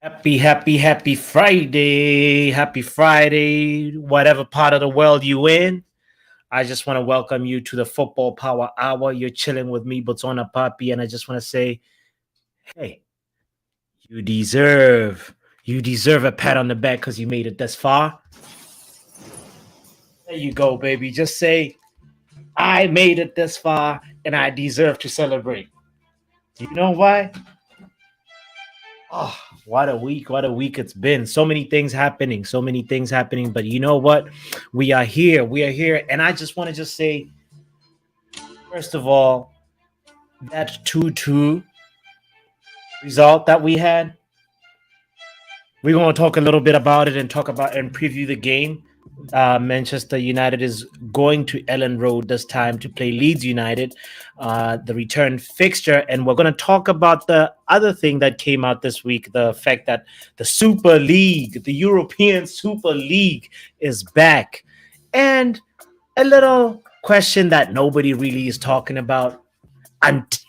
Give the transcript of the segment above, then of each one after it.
Happy Friday. Happy Friday, whatever part of the world you in. I just want to welcome you to the Football Power Hour. You're chilling with me, Botswana Papi, and I just want to say, hey, you deserve a pat on the back because you made it this far. There you go, baby. Just say, I made it this far and I deserve to celebrate. You know why? Oh, what a week it's been. So many things happening. But you know what? We are here. And I just want to just say, first of all, that 2-2 result that we had, we're going to talk a little bit about it and talk about and preview the game. Manchester United is going to Elland Road this time to play Leeds United, the return fixture. And we're going to talk about the other thing that came out this week, the fact that the Super League, the European Super League, is back. And a little question that nobody really is talking about,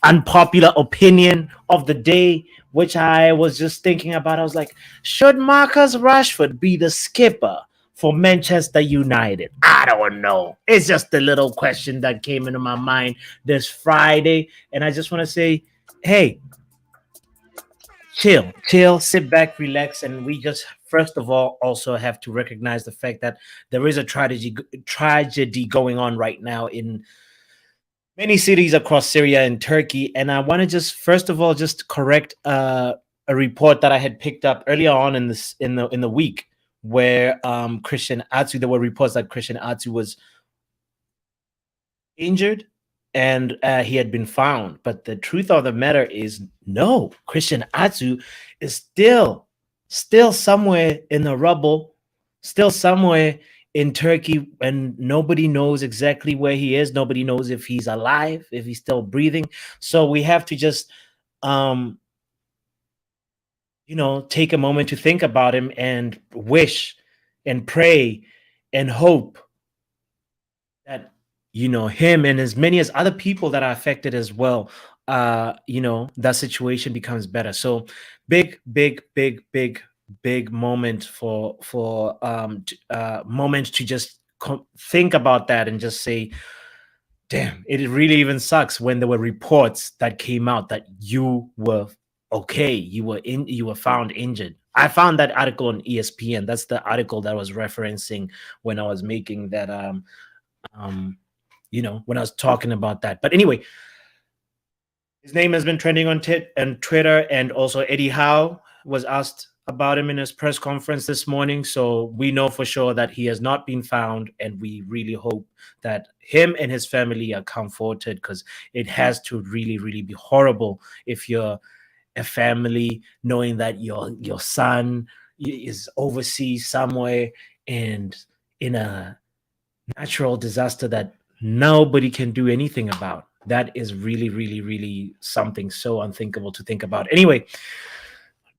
unpopular opinion of the day, which I was just thinking about. I was like, should Marcus Rashford be the skipper for Manchester United? I don't know. It's just a little question that came into my mind this Friday. And I just want to say, hey, chill, sit back, relax. And we just, first of all, also have to recognize the fact that there is a tragedy going on right now in many cities across Syria and Turkey. And I want to just, first of all, just correct a report that I had picked up earlier on in the week, where Christian Atsu, there were reports that Christian Atsu was injured and he had been found. But the truth of the matter is, no, Christian Atsu is still somewhere in the rubble, still somewhere in Turkey, and nobody knows exactly where he is. Nobody knows if he's alive, if he's still breathing. So we have to just take a moment to think about him and wish and pray and hope that, him and as many as other people that are affected as well, that situation becomes better. So big moment moment to just think about that and just say, damn, it really even sucks when there were reports that came out that you were okay, you were found injured. I found that article on ESPN. That's the article that I was referencing when I was making that when I was talking about that. But anyway, his name has been trending on Twitter, and also Eddie Howe was asked about him in his press conference this morning. So we know for sure that he has not been found, and we really hope that him and his family are comforted, because it has to really be horrible if you're a family knowing that your son is overseas somewhere and in a natural disaster that nobody can do anything about. That is really something so unthinkable to think about. Anyway,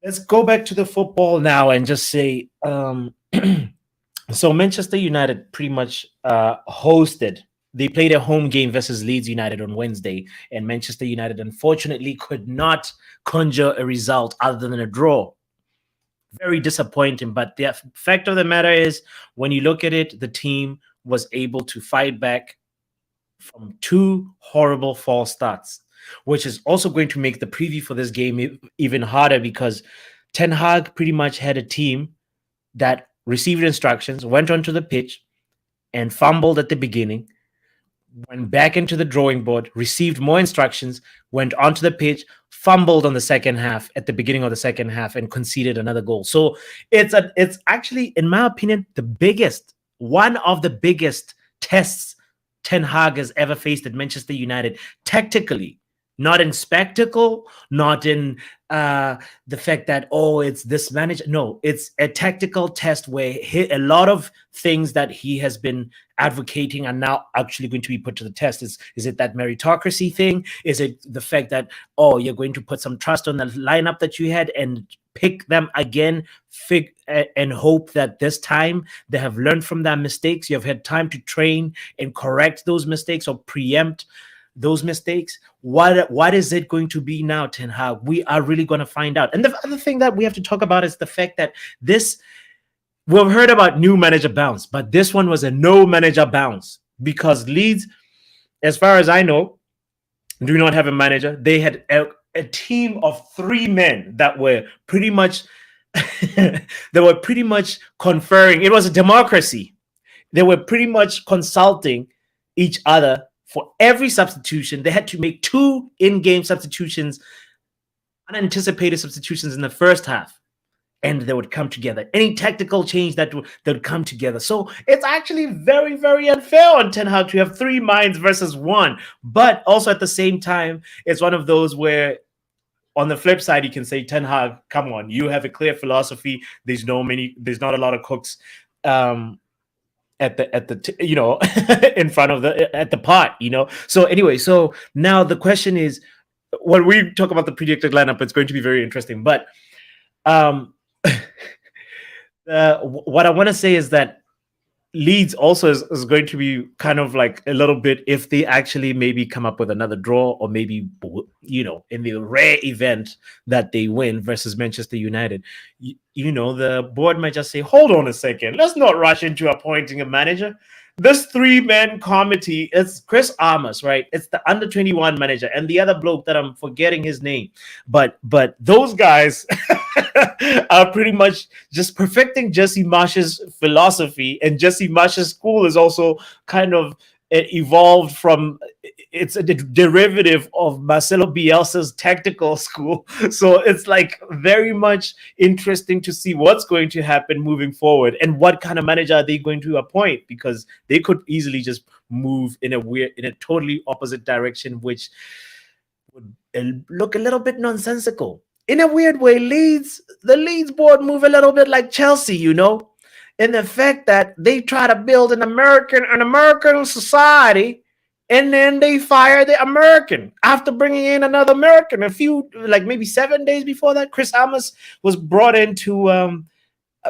let's go back to the football now and just say, so Manchester United pretty much hosted. They played a home game versus Leeds United on Wednesday, and Manchester United unfortunately could not conjure a result other than a draw. Very disappointing, but the fact of the matter is, when you look at it, the team was able to fight back from two horrible false starts, which is also going to make the preview for this game even harder, because Ten Hag pretty much had a team that received instructions, went onto the pitch and fumbled at the beginning, went back into the drawing board, received more instructions, went onto the pitch, fumbled on the second half, at the beginning of the second half, and conceded another goal. So it's actually, in my opinion, one of the biggest tests Ten Hag has ever faced at Manchester United, tactically. Not in spectacle, not in the fact that, it's this manager. No, it's a tactical test where a lot of things that he has been advocating are now actually going to be put to the test. Is it that meritocracy thing? Is it the fact that, you're going to put some trust on the lineup that you had and pick them again, and hope that this time they have learned from their mistakes? You have had time to train and correct those mistakes or preempt those mistakes? What is it going to be now, Ten Hag? We are really going to find out. And the other thing that we have to talk about is the fact that this, we've heard about new manager bounce, but this one was a no manager bounce because Leeds, as far as I know, do not have a manager. They had a team of 3 men that were pretty much conferring. It was a democracy. They were pretty much consulting each other for every substitution. They had to make 2 in-game substitutions, unanticipated substitutions in the first half, and they would come together. Any tactical change that would come together. So it's actually very, very unfair on Ten Hag to have 3 minds versus 1. But also at the same time, it's one of those where, on the flip side, you can say, Ten Hag, come on, you have a clear philosophy. There's not a lot of cooks at the in front of at the pot, So anyway, so now the question is, when we talk about the predicted lineup, it's going to be very interesting. But what I want to say is that Leeds also is going to be kind of like a little bit, if they actually maybe come up with another draw, or maybe, in the rare event that they win versus Manchester United, the board might just say, hold on a second, let's not rush into appointing a manager. This 3-man committee, it's Chris Armas, right? It's the under-21 manager and the other bloke that I'm forgetting his name. But those guys are pretty much just perfecting Jesse Marsh's philosophy. And Jesse Marsh's school is also kind of evolved from, it's a derivative of Marcelo Bielsa's tactical school. So it's like very much interesting to see what's going to happen moving forward and what kind of manager are they going to appoint, because they could easily just move in a totally opposite direction, which would look a little bit nonsensical. In a weird way, the Leeds board move a little bit like Chelsea, in the fact that they try to build an American society, and then they fire the American after bringing in another American a few, like maybe 7 days before that. Chris Armas was brought in to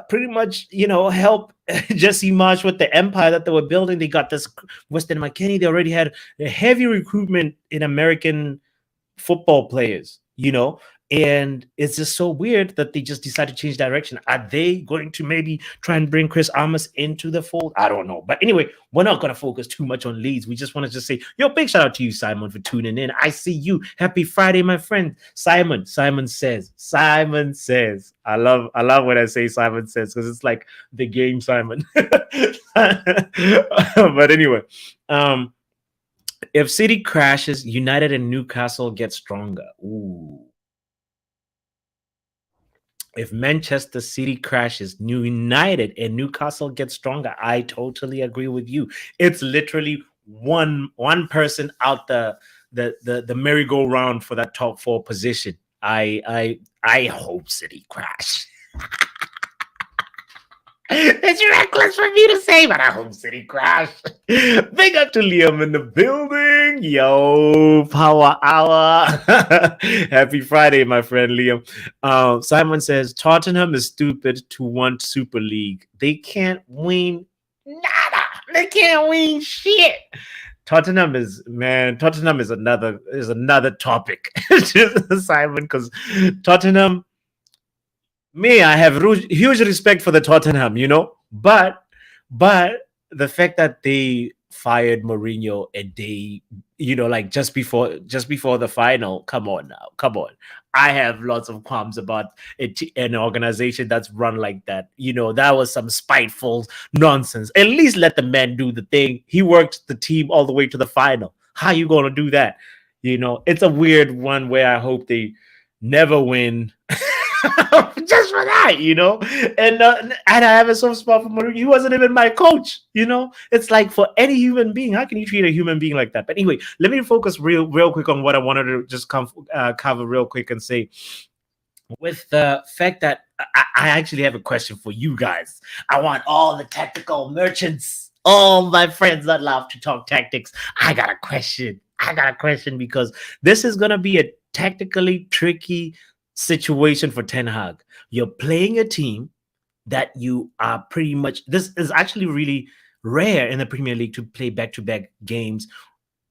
pretty much, help Jesse Marsh with the empire that they were building. They got this Weston McKennie. They already had a heavy recruitment in American football players, and it's just so weird that they just decided to change direction. Are they going to maybe try and bring Chris Armas into the fold? I don't know. But anyway, we're not going to focus too much on Leeds. We just want to just say, big shout out to you, Simon, for tuning in. I see you. Happy Friday, my friend. Simon says. I love when I say Simon says, because it's like the game Simon. But anyway, if City crashes, United and Newcastle get stronger. Ooh. If Manchester City crashes, United and Newcastle get stronger. I totally agree with you. It's literally one person out the merry-go-round for that top 4 position. I hope City crash. It's reckless for me to say, but I hope City crash. Big up to Liam in the building. Yo, power hour. Happy Friday, my friend Liam. Simon says, Tottenham is stupid to want Super League. They can't win nada. They can't win shit. Tottenham is another topic. Simon, because Tottenham, I have huge respect for the Tottenham, but the fact that they fired Mourinho and they, like just before the final, come on. I have lots of qualms about an organization that's run like that. That was some spiteful nonsense. At least let the man do the thing. He worked the team all the way to the final. How you going to do that? It's a weird one where I hope they never win. Just for that, and I have a soft spot for Mourinho. He wasn't even my coach, It's like, for any human being, how can you treat a human being like that? But anyway, let me focus real quick on what I wanted to just cover real quick and say, with the fact that I actually have a question for you guys. I want all the tactical merchants, all my friends that love to talk tactics. I got a question because this is gonna be a tactically tricky situation for Ten Hag. You're playing a team that you are pretty much, this is actually really rare in the Premier League to play back-to-back games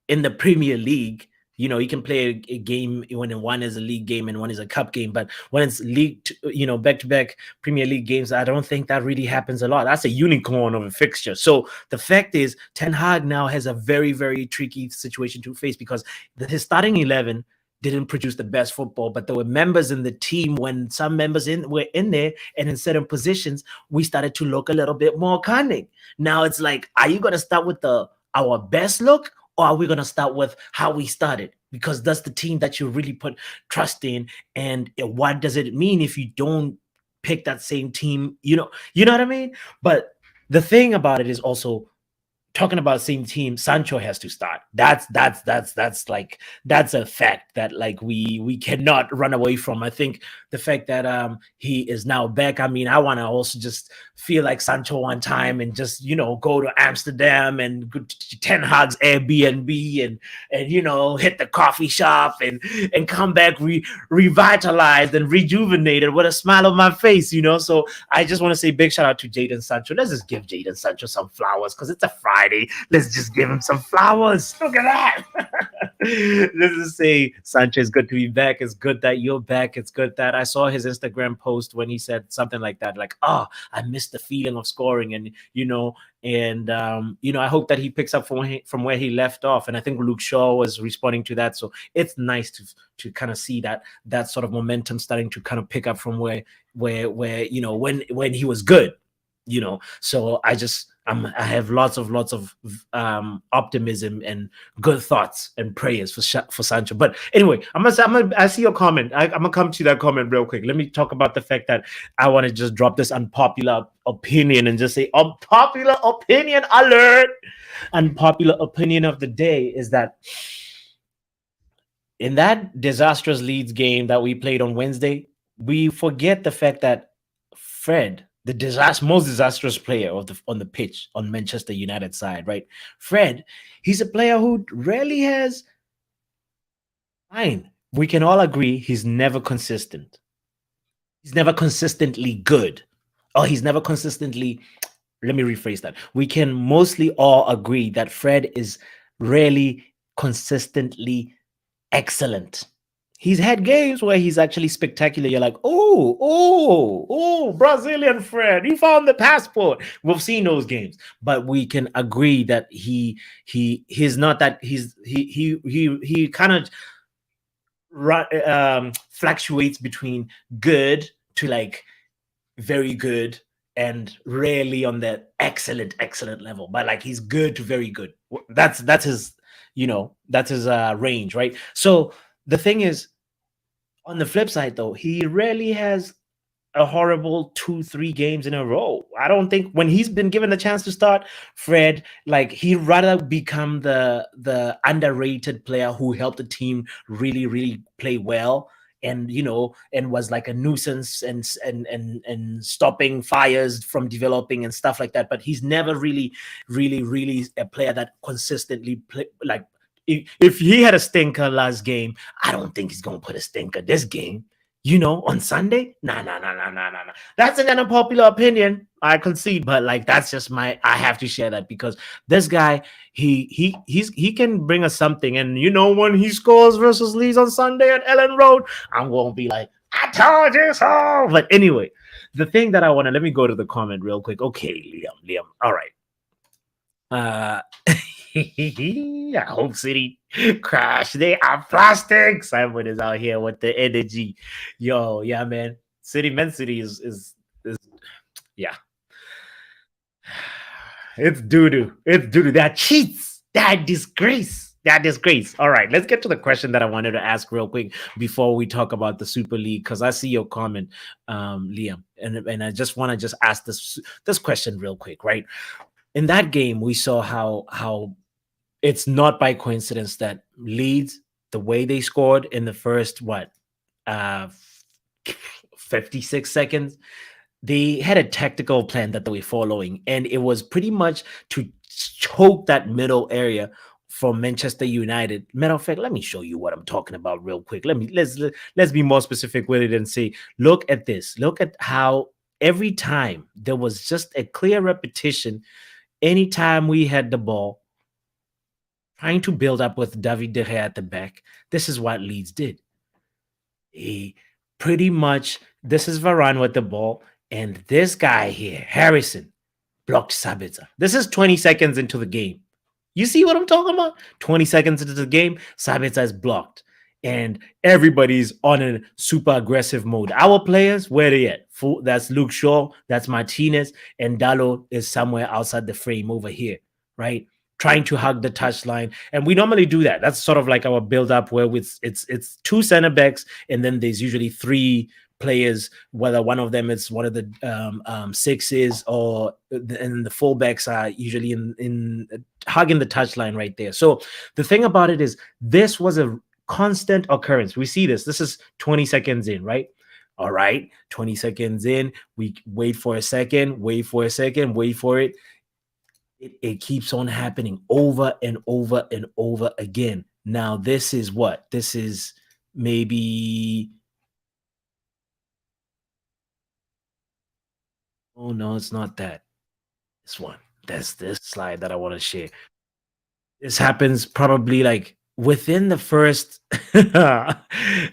in the Premier League, you can play a game when one is a league game and one is a cup game, but when it's back to back Premier League games, I don't think that really happens a lot. That's a unicorn of a fixture. So the fact is, Ten Hag now has a very, very tricky situation to face because his starting 11 didn't produce the best football, but there were members in the team when some members were in there and in certain positions, we started to look a little bit more cunning. Now it's like, are you going to start with our best look, or are we going to start with how we started? Because that's the team that you really put trust in. And what does it mean if you don't pick that same team? You know what I mean? But the thing about it is also, talking about same team, Sancho has to start. That's a fact that like we cannot run away from. I think the fact that he is now back. I mean, I want to also just feel like Sancho one time and just go to Amsterdam and go to Ten Hag's Airbnb and hit the coffee shop and come back revitalized and rejuvenated with a smile on my face. So I just want to say big shout out to Jadon Sancho. Let's just give Jadon Sancho some flowers because it's a Friday. Let's just give him some flowers. Look at that. Let's just say, Sancho, it's good to be back. It's good that you're back. It's good that I saw his Instagram post when he said something like that, like, oh, I missed the feeling of scoring. And, I hope that he picks up from where he left off. And I think Luke Shaw was responding to that. So it's nice to kind of see that sort of momentum starting to kind of pick up from where when he was good. So I have lots of optimism and good thoughts and prayers for Sancho. But anyway, I see your comment. I'm gonna come to that comment real quick. Let me talk about the fact that I want to just drop this unpopular opinion and just say unpopular opinion alert. Unpopular opinion of the day is that in that disastrous Leeds game that we played on Wednesday, we forget the fact that Fred, the most disastrous player on the pitch on Manchester United side, right? Fred, he's a player who rarely has. Fine, we can all agree he's never consistent. He's never consistently good, or he's never consistently. Let me rephrase that. We can mostly all agree that Fred is rarely consistently excellent. He's had games where he's actually spectacular. You're like, oh, Brazilian Fred, he found the passport. We've seen those games, but we can agree that he's not that. He kind of fluctuates between good to like very good and rarely on that excellent level. But like he's good to very good. That's his that's his range, right? So the thing is, on the flip side, though, he rarely has a horrible 2-3 games in a row. I don't think when he's been given the chance to start, Fred, like he'd rather become the underrated player who helped the team really, really play well and and was like a nuisance and stopping fires from developing and stuff like that. But he's never really a player that consistently play like. If he had a stinker last game, I don't think he's gonna put a stinker this game. On Sunday, nah. That's an unpopular opinion, I concede, but like that's just I have to share that because this guy, he can bring us something, and when he scores versus Leeds on Sunday at Elland Road, I'm gonna be like, I told you so. But anyway, the thing that let me go to the comment real quick. Okay, Liam, all right. I hope City crash. They are plastic. Simon is out here with the energy. Yo, yeah, man. Man City is yeah. It's doo-doo. It's doo-doo. That cheats. That disgrace. All right, let's get to the question that I wanted to ask real quick before we talk about the Super League, because I see your comment, Liam, and I just want to just ask this question real quick, right? In that game, we saw how it's not by coincidence that Leeds, the way they scored in the first 56 seconds, they had a tactical plan that they were following, and it was pretty much to choke that middle area for Manchester United. Matter of fact, let me show you what I'm talking about real quick. Let's be more specific with it and say, look at this. Look at how every time there was just a clear repetition. Anytime we had the ball, trying to build up with David De Gea at the back. This is what Leeds did. He pretty much, this is Varane with the ball, and this guy here, Harrison, blocked Sabitzer. This is 20 seconds into the game. You see what I'm talking about? 20 seconds into the game, Sabitzer is blocked. And everybody's on a super aggressive mode. Our players, where they at? That's Luke Shaw, that's Martinez, and Dalo is somewhere outside the frame over here, right? Trying to hug the touchline. And we normally do that. That's sort of like our build-up where it's two center backs, and then there's usually three players, whether one of them is one of the sixes, or and the fullbacks are usually in hugging the touchline right there. So the thing about it is, this was a constant occurrence. We see this. This is 20 seconds in, right? All right, 20 seconds in. We wait for a second, wait for a second, wait for it. It keeps on happening over and over and over again. Now, this is what? This is maybe... Oh, no, it's not that. This one. That's this slide that I want to share. This happens probably like within the first...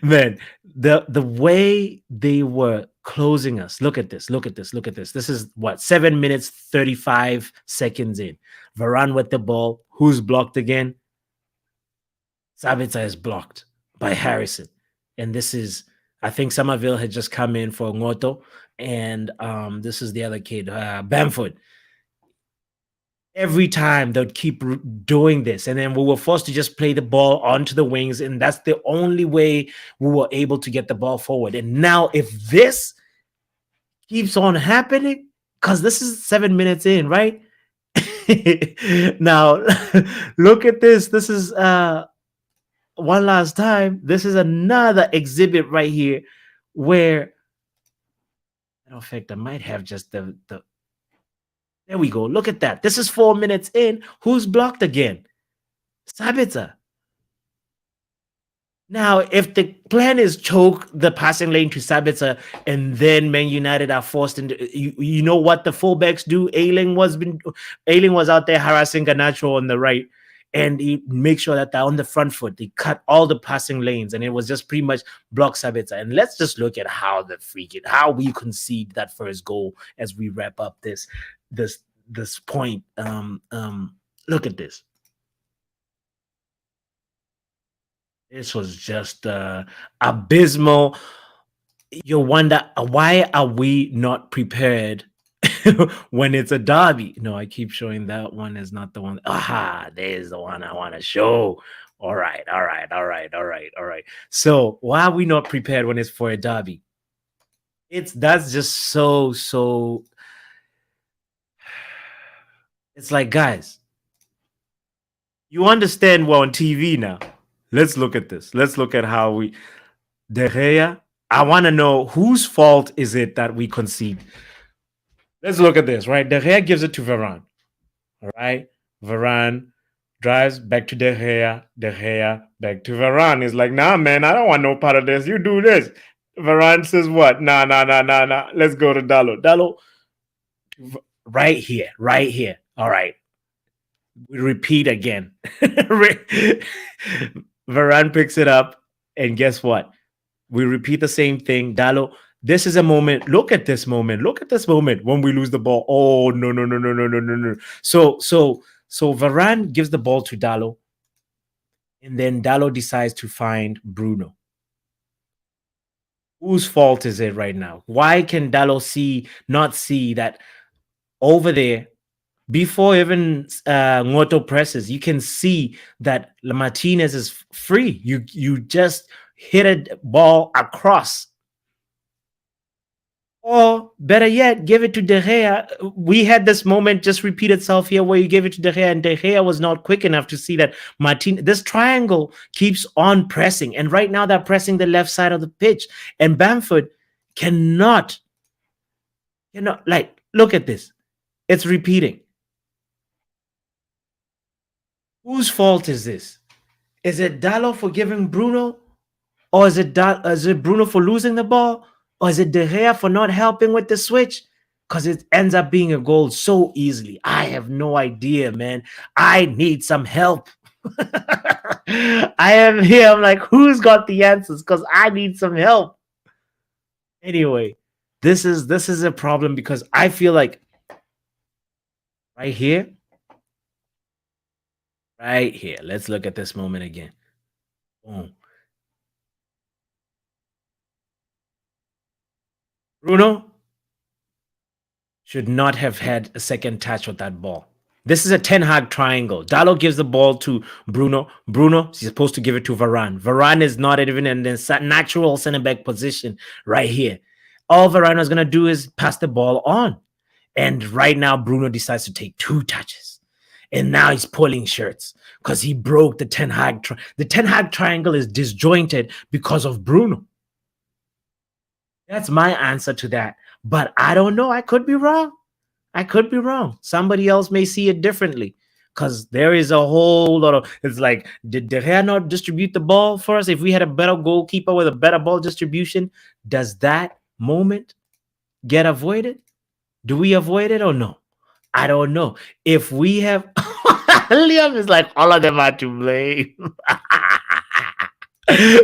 Man, the way they were closing us. Look at this. Look at this. Look at this. This is what? 7 minutes, 35 seconds in. Varane with the ball. Who's blocked again? Sabitzer is blocked by Harrison. And this is, I think Somerville had just come in for Ngoto. And this is the other kid, Bamford. Every time they'd keep doing this, and then we were forced to just play the ball onto the wings, and that's the only way we were able to get the ball forward. And now, if this keeps on happening, because this is 7 minutes in, right? Now, look at this. This is one last time. This is another exhibit right here where, in fact, I might have just the there we go. Look at that. This is 4 minutes in. Who's blocked again? Sabitzer. Now, if the plan is choke the passing lane to Sabitzer, and then Man United are forced into, you know what the fullbacks do? Elland was out there harassing Garnacho on the right, and he make sure that they're on the front foot. They cut all the passing lanes, and it was just pretty much block Sabitzer. And let's just look at how how we concede that first goal as we wrap up this point. Look at this. This was just abysmal. You wonder, why are we not prepared when it's a derby? No, I keep showing that one is not the one. Aha, there's the one I want to show. All right. So why are we not prepared when it's for a derby? That's just so. It's like, guys, you understand we're on TV now. Let's look at this. Let's look at how we... De Gea, I want to know whose fault is it that we concede. Let's look at this, right? De Gea gives it to Varane. All right? Varane drives back to De Gea. De Gea back to Varane. He's like, nah, man, I don't want no part of this. You do this. Varane says what? Nah. Let's go to Dalo. Dalo, right here. All right. We repeat again. Varane picks it up, and guess what? We repeat the same thing. Dalo, this is a moment. Look at this moment. When we lose the ball. Oh, no. So Varane gives the ball to Dalo, and then Dalo decides to find Bruno. Whose fault is it right now? Why can Dalo not see that over there, before even Ngoto presses, you can see that Martinez is free. You just hit a ball across. Or better yet, give it to De Gea. We had this moment just repeat itself here where you gave it to De Gea, and De Gea was not quick enough to see that this triangle keeps on pressing. And right now they're pressing the left side of the pitch. And Bamford cannot, like, look at this. It's repeating. Whose fault is this? Is it Dalo for giving Bruno? Or is it Bruno for losing the ball? Or is it De Gea for not helping with the switch? Because it ends up being a goal so easily. I have no idea, man. I need some help. I am here. I'm like, who's got the answers? Because I need some help. Anyway, this is a problem because I feel like right here, right here. Let's look at this moment again. Boom. Bruno should not have had a second touch with that ball. This is a Ten Hag triangle. Dalot gives the ball to Bruno. Bruno is supposed to give it to Varane. Varane is not even in the natural center back position right here. All Varane is going to do is pass the ball on. And right now, Bruno decides to take 2 touches. And now he's pulling shirts because he broke the Ten Hag. The Ten Hag triangle is disjointed because of Bruno. That's my answer to that. But I don't know. I could be wrong. I could be wrong. Somebody else may see it differently because there is a whole lot of. It's like, did De Gea not distribute the ball for us? If we had a better goalkeeper with a better ball distribution, does that moment get avoided? Do we avoid it or no? I don't know. If we have. Liam is like, all of them are to blame.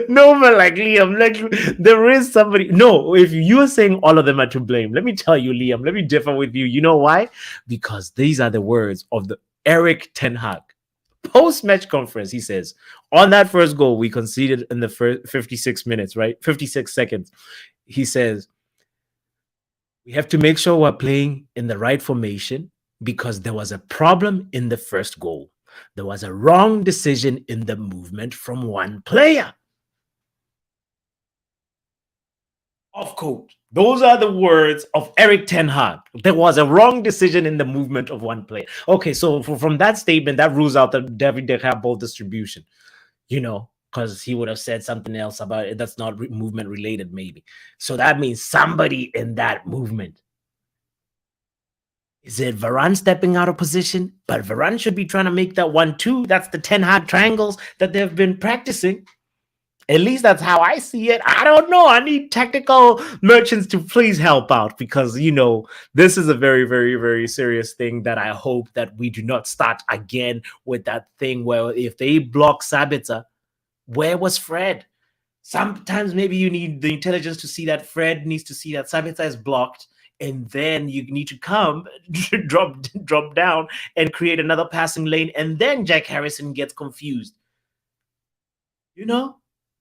No, but like Liam, like there is somebody. No, if you're saying all of them are to blame, let me tell you, Liam, let me differ with you. You know why? Because these are the words of the Eric Ten Hag post-match conference. He says, on that first goal we conceded in the first 56 minutes, right? 56 seconds. He says, we have to make sure we're playing in the right formation because there was a problem in the first goal. There was a wrong decision in the movement from one player. Of course, those are the words of Eric Ten Hag. There was a wrong decision in the movement of one player. Okay, so from that statement, that rules out the David De Gea ball distribution, because he would have said something else about it that's not movement related, maybe. So that means somebody in that movement. Is it Varane stepping out of position? But Varane should be trying to make that 1-2. That's the Ten Hag triangles that they've been practicing. At least that's how I see it. I don't know. I need technical merchants to please help out because, this is a very, very, very serious thing that I hope that we do not start again with that thing where if they block Sabitzer, where was Fred? Sometimes maybe you need the intelligence to see that Fred needs to see that Sabitzer is blocked. And then you need to come, drop down and create another passing lane. And then Jack Harrison gets confused.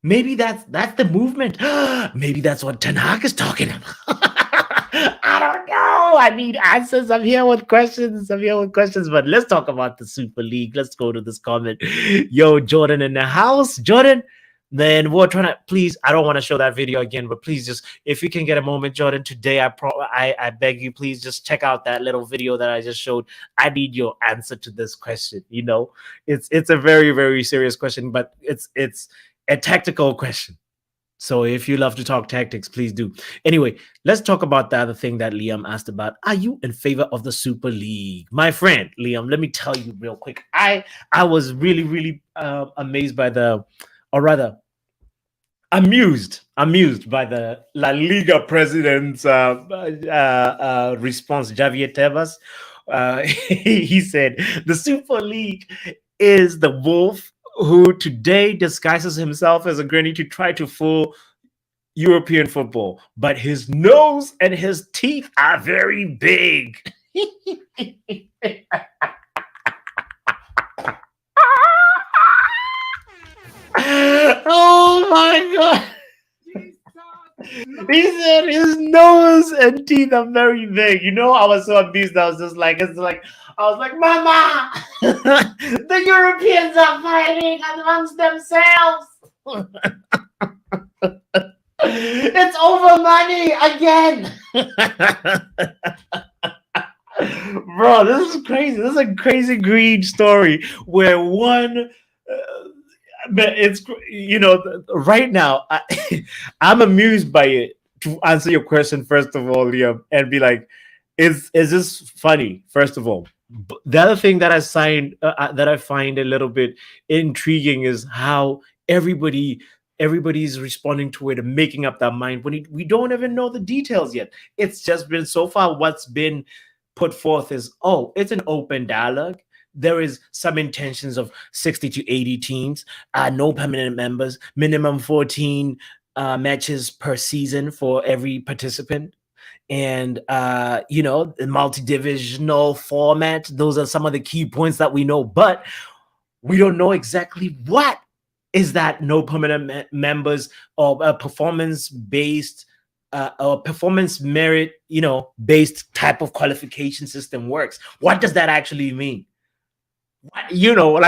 Maybe that's the movement. Maybe that's what Ten Hag is talking about. I don't know. I need answers. I'm here with questions. But let's talk about the Super League. Let's go to this comment. Yo, Jordan in the house. Jordan, then we're trying to, please, I don't want to show that video again, but please just, if you can get a moment, Jordan, today, I beg you, please just check out that little video that I just showed. I need your answer to this question. It's a very, very serious question, but it's a tactical question. So if you love to talk tactics, please do. Anyway, let's talk about the other thing that Liam asked about. Are you in favor of the Super League? My friend, Liam, let me tell you real quick. I was really, really amazed by or rather, amused by the La Liga president's response, Javier Tebas. He said, the Super League is the wolf who today disguises himself as a granny to try to fool European football, but his nose and his teeth are very big. Oh my God. He said his nose and teeth are very big. I was so amused. I was just like, Mama, the Europeans are fighting amongst themselves. It's over money again. Bro, this is crazy. This is a crazy greed story where one... but it's right now I'm amused by it. To answer your question, first of all, Liam, and be like, is this funny? First of all, the other thing that I find a little bit intriguing is how everybody's responding to it and making up their mind when we don't even know the details yet. It's just been so far what's been put forth is, it's an open dialogue. there is some intentions of 60 to 80 teams, no permanent members, minimum 14 matches per season for every participant, and the multi-divisional format. Those are some of the key points that we know, but we don't know exactly what is that no permanent members or a performance based or performance merit based type of qualification system works. What does that actually mean? Like,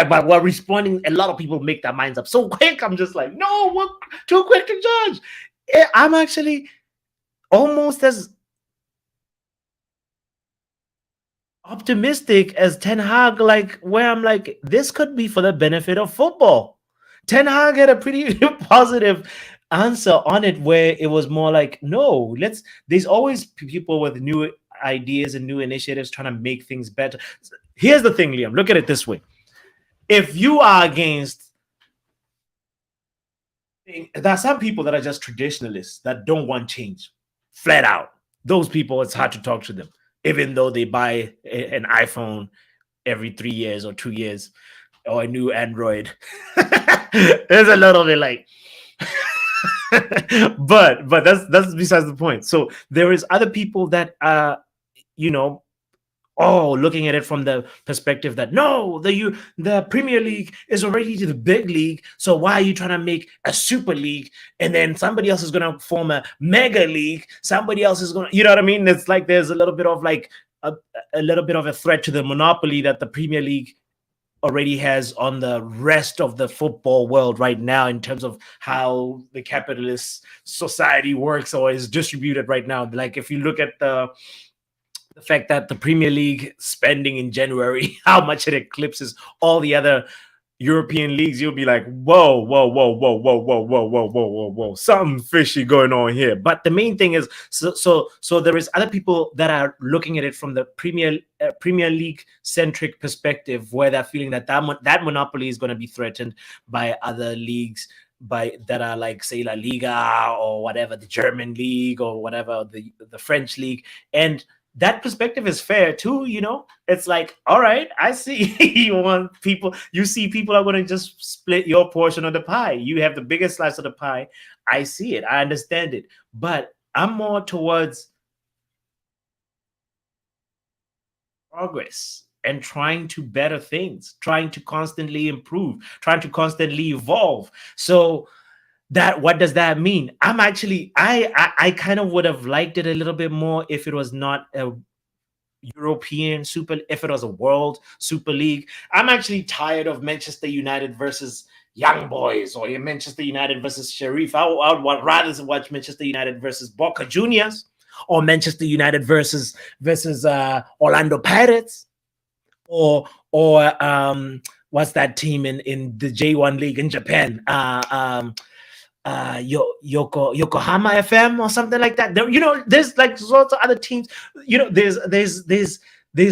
while responding, a lot of people make their minds up so quick. I'm just like, no, we're too quick to judge. I'm actually almost as optimistic as Ten Hag, like, where I'm like, this could be for the benefit of football. Ten Hag had a pretty positive answer on it, where it was more like, no, there's always people with new ideas and new initiatives trying to make things better. Here's the thing, Liam, look at it this way. If you are against, there are some people that are just traditionalists that don't want change, flat out. Those people, it's hard to talk to them, even though they buy an iPhone every 3 years or 2 years, or a new Android. There's a little bit like, but that's besides the point. So there is other people that are, looking at it from the perspective that, no, the Premier League is already to the big league, so why are you trying to make a super league, and then somebody else is going to form a mega league, somebody else is going to, you know what I mean? It's like there's a little bit of like a little bit of a threat to the monopoly that the Premier League already has on the rest of the football world right now, in terms of how the capitalist society works or is distributed right now. Like, if you look at the fact that the Premier League spending in January, how much it eclipses all the other European leagues, you'll be like, whoa, whoa, whoa, whoa, whoa, whoa, whoa, whoa, whoa, whoa, whoa, something fishy going on here. But the main thing is, so there is other people that are looking at it from the Premier League centric perspective, where they're feeling that monopoly is going to be threatened by other leagues, that are like, say, La Liga or whatever, the German league or whatever, the French league. And that perspective is fair too. It's like, all right, I see. You see people are going to just split your portion of the pie. You have the biggest slice of the pie. I see it, I understand it, but I'm more towards progress and trying to better things, trying to constantly improve, trying to constantly evolve. So what does that mean? I'm actually, I kind of would have liked it a little bit more if it was not a European if it was a world Super League. I'm actually tired of Manchester United versus Young Boys, or Manchester United versus Sheriff. I would rather watch Manchester United versus Boca Juniors, or Manchester United versus Orlando Pirates, or what's that team in the J1 league in Japan? Yokohama FM or something like that. There's like lots of other teams. There's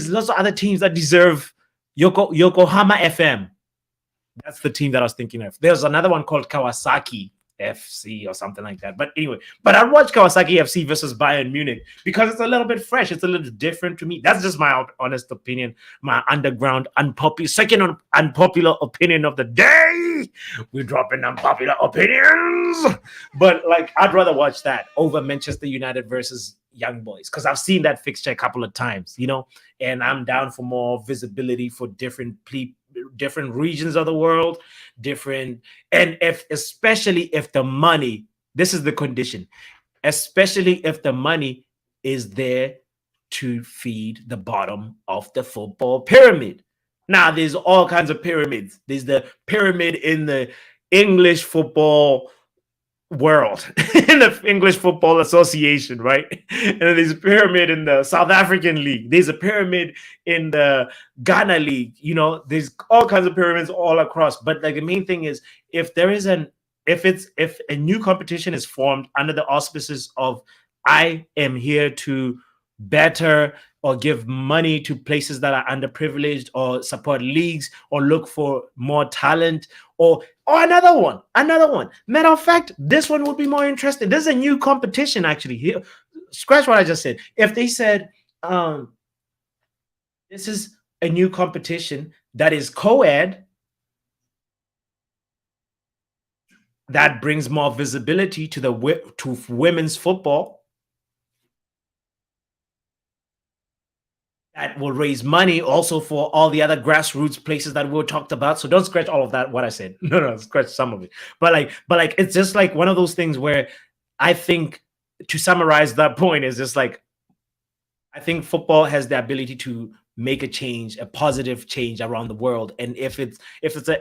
lots of other teams that deserve Yokohama FM. That's the team that I was thinking of. There's another one called Kawasaki FC or something like that. But anyway, I'd watch Kawasaki FC versus Bayern Munich because it's a little bit fresh. It's a little different to me. That's just my honest opinion, my underground second unpopular opinion of the day. We're dropping unpopular opinions. But like, I'd rather watch that over Manchester United versus Young Boys, because I've seen that fixture a couple of times, and I'm down for more visibility for different regions of the world, and especially if the money, this is the condition, especially if the money is there to feed the bottom of the football pyramid. Now, there's all kinds of pyramids. There's the pyramid in the English football world, in the English Football Association, right? And then there's a pyramid in the South African League. There's a pyramid in the Ghana League. There's all kinds of pyramids all across. But like, the main thing is, if a new competition is formed under the auspices of, I am here to better or give money to places that are underprivileged, or support leagues, or look for more talent, or another one. Matter of fact, this one would be more interesting. This is a new competition, actually. Here, scratch what I just said. If they said, this is a new competition that is co-ed, that brings more visibility to to women's football, that will raise money also for all the other grassroots places that we talked about. So don't scratch all of that what I said. No, scratch some of it. But like it's just like one of those things where I think, to summarize that point, is just like, I think football has the ability to make a change, a positive change around the world. And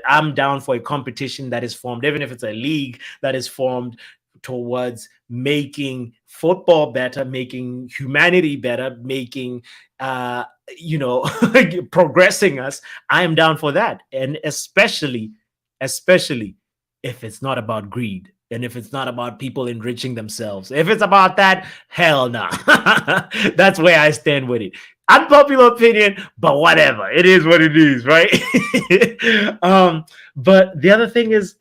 I'm down for a competition that is formed, even if it's a league that is formed towards making football better, making humanity better, making uh progressing us. I am down for that. And especially if it's not about greed, and if it's not about people enriching themselves. If it's about that, hell no. That's where I stand with it. Unpopular opinion, but whatever. It is what it is, right? But the other thing is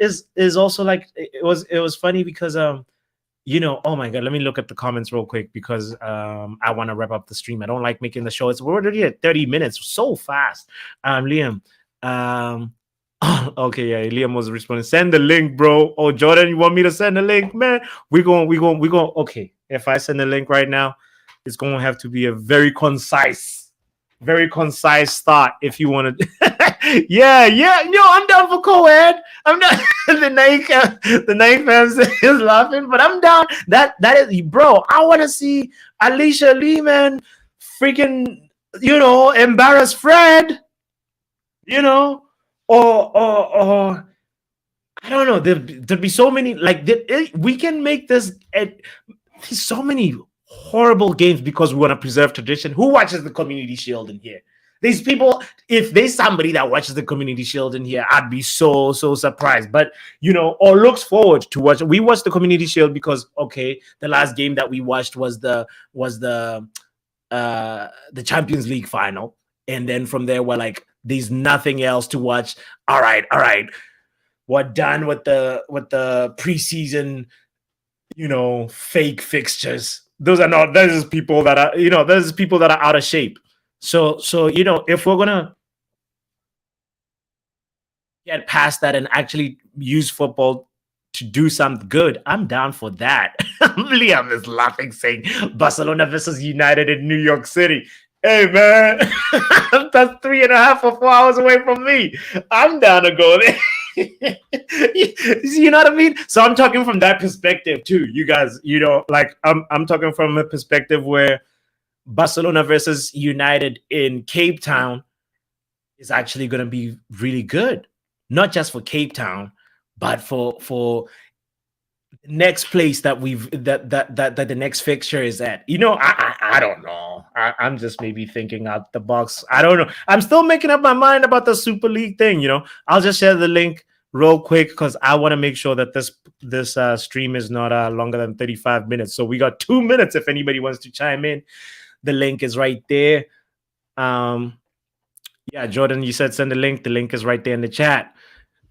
also like, it was funny because oh my god, let me look at the comments real quick, because I want to wrap up the stream. I don't like making the show. We're already at 30 minutes, so fast. Liam, okay, yeah, Liam was responding. Send the link, bro. Oh, Jordan, you want me to send the link, man? We're going. Okay, if I send the link right now, it's going to have to be a very concise thought. If you want to, yeah. No, I'm down for co-ed. I'm not. The Nike fans is laughing, but I'm down. That is, bro. I want to see Alicia Lehman, freaking, embarrass Fred, you know, or I don't know. There'd be so many, like, we can make this. There's so many horrible games because we want to preserve tradition. Who watches the Community Shield in here? These people, if there's somebody that watches the Community Shield in here, I'd be so surprised. But or looks forward to watch. We watched the Community Shield because, okay, the last game that we watched was the Champions League final, and then from there we're like, there's nothing else to watch. All right, we're done with the preseason, fake fixtures. Those is people that are, those people that are out of shape. So if we're gonna get past that and actually use football to do something good, I'm down for that. Liam is laughing, saying Barcelona versus United in New York City. Hey man, that's 3.5 or 4 hours away from me. I'm down to go there. You know what I mean? So I'm talking from that perspective too. You guys, like I'm talking from a perspective where Barcelona versus United in Cape Town is actually going to be really good, not just for Cape Town, but for next place that the next fixture is at. I don't know. I'm just maybe thinking out the box. I don't know. I'm still making up my mind about the Super League thing. I'll just share the link real quick because I want to make sure that this stream is not longer than 35 minutes. So we got 2 minutes if anybody wants to chime in. The link is right there. Yeah, Jordan, you said send the link. The link is right there in the chat.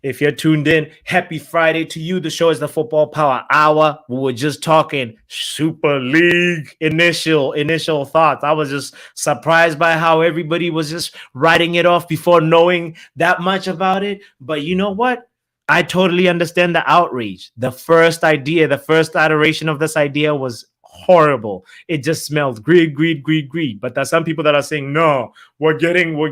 If you're tuned in, happy Friday to you. The show is the Football Power Hour. We were just talking Super League initial thoughts. I was just surprised by how everybody was just writing it off before knowing that much about it. But you know what? I totally understand the outrage. The first iteration of this idea was horrible. It just smelled greed. But there's some people that are saying, no, we're getting we're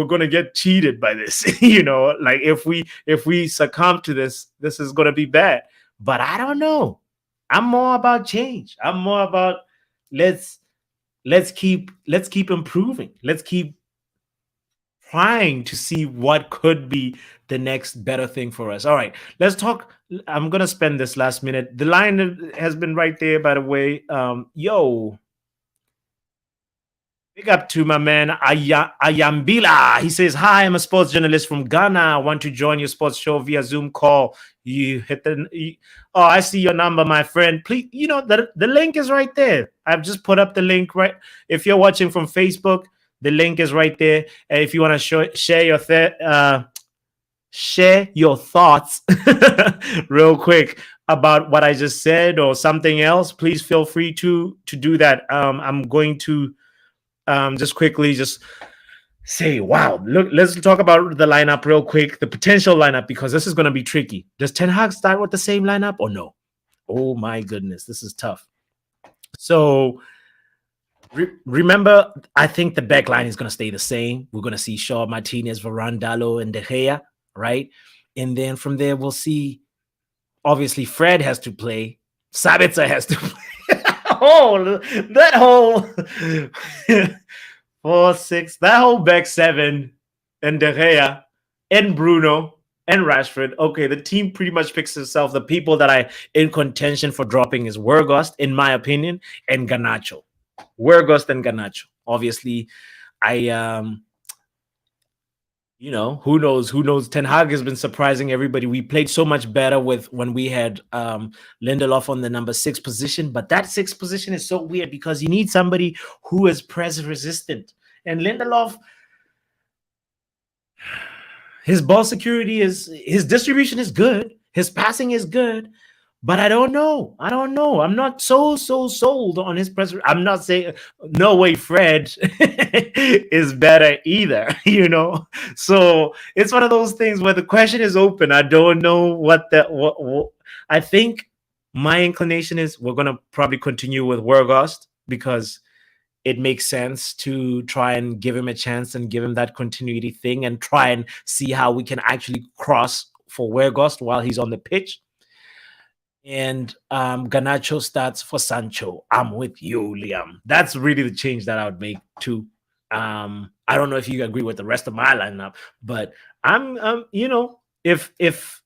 going to get cheated by this. Like if we succumb to this is going to be bad. But I don't know. I'm more about change. I'm more about let's keep improving. Let's keep trying to see what could be the next better thing for us. All right, let's talk. I'm going to spend this last minute. The line has been right there, by the way. Yo, big up to my man Ayambila. He says, hi, I'm a sports journalist from Ghana. I want to join your sports show via Zoom call. You hit oh, I see your number, my friend. Please, the link is right there. I've just put up the link right. If you're watching from Facebook, the link is right there. And if you want to share your thoughts real quick about what I just said or something else, please feel free to do that. I'm going to just quickly say, wow, look, let's talk about the lineup real quick, the potential lineup, because this is going to be tricky. Does Ten Hag start with the same lineup or no? Oh my goodness, this is tough. So remember, I think the back line is going to stay the same. We're going to see Shaw, Martinez, Varane, Dalot, and De Gea, right? And then from there, we'll see, obviously, Fred has to play. Sabitzer has to play. Oh, that whole 4-6, that whole back seven, and De Gea, and Bruno, and Rashford. Okay, the team pretty much picks itself. The people that are in contention for dropping is Wergost, in my opinion, and Garnacho. Wergost and Garnacho. Obviously, I who knows? Who knows? Ten Hag has been surprising everybody. We played so much better with when we had Lindelof on the number 6 position, but that 6th position is so weird because you need somebody who is press resistant. And Lindelof, his ball security his distribution is good, his passing is good, but I don't know. I'm not so sold on his press. I'm not saying no way Fred is better either, So it's one of those things where the question is open. I don't know what I think my inclination is we're gonna probably continue with Wergost because it makes sense to try and give him a chance and give him that continuity thing and try and see how we can actually cross for Wergost while he's on the pitch. And Garnacho starts for Sancho. I'm with you, Liam. That's really the change that I would make too. I don't know if you agree with the rest of my lineup, but I'm, if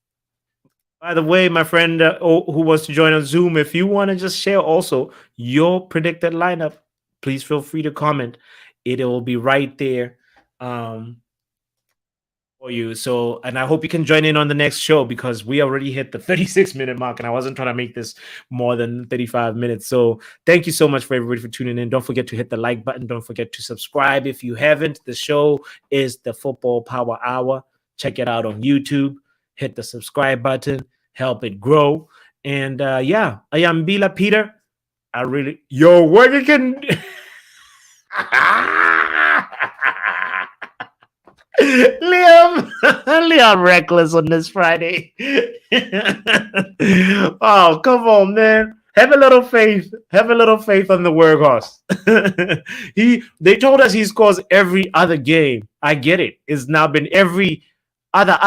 by the way, my friend who wants to join on Zoom, if you want to just share also your predicted lineup, please feel free to comment. It will be right there. For you. So, and I hope you can join in on the next show because we already hit the 36-minute mark and I wasn't trying to make this more than 35 minutes. So thank you so much for everybody for tuning in. Don't forget to hit the like button. Don't forget to subscribe if you haven't. The show is the Football Power Hour. Check it out on YouTube. Hit the subscribe button. Help it grow. And yeah, I am Bila Peter. What you can... Liam reckless on this Friday. Oh, come on, man. Have a little faith. Have a little faith on the Werghorst. They told us he scores every other game. I get it. It's now been every other.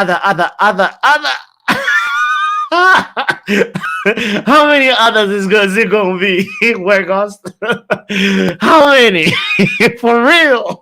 How many others is it going to be? Werghorst? How many? For real?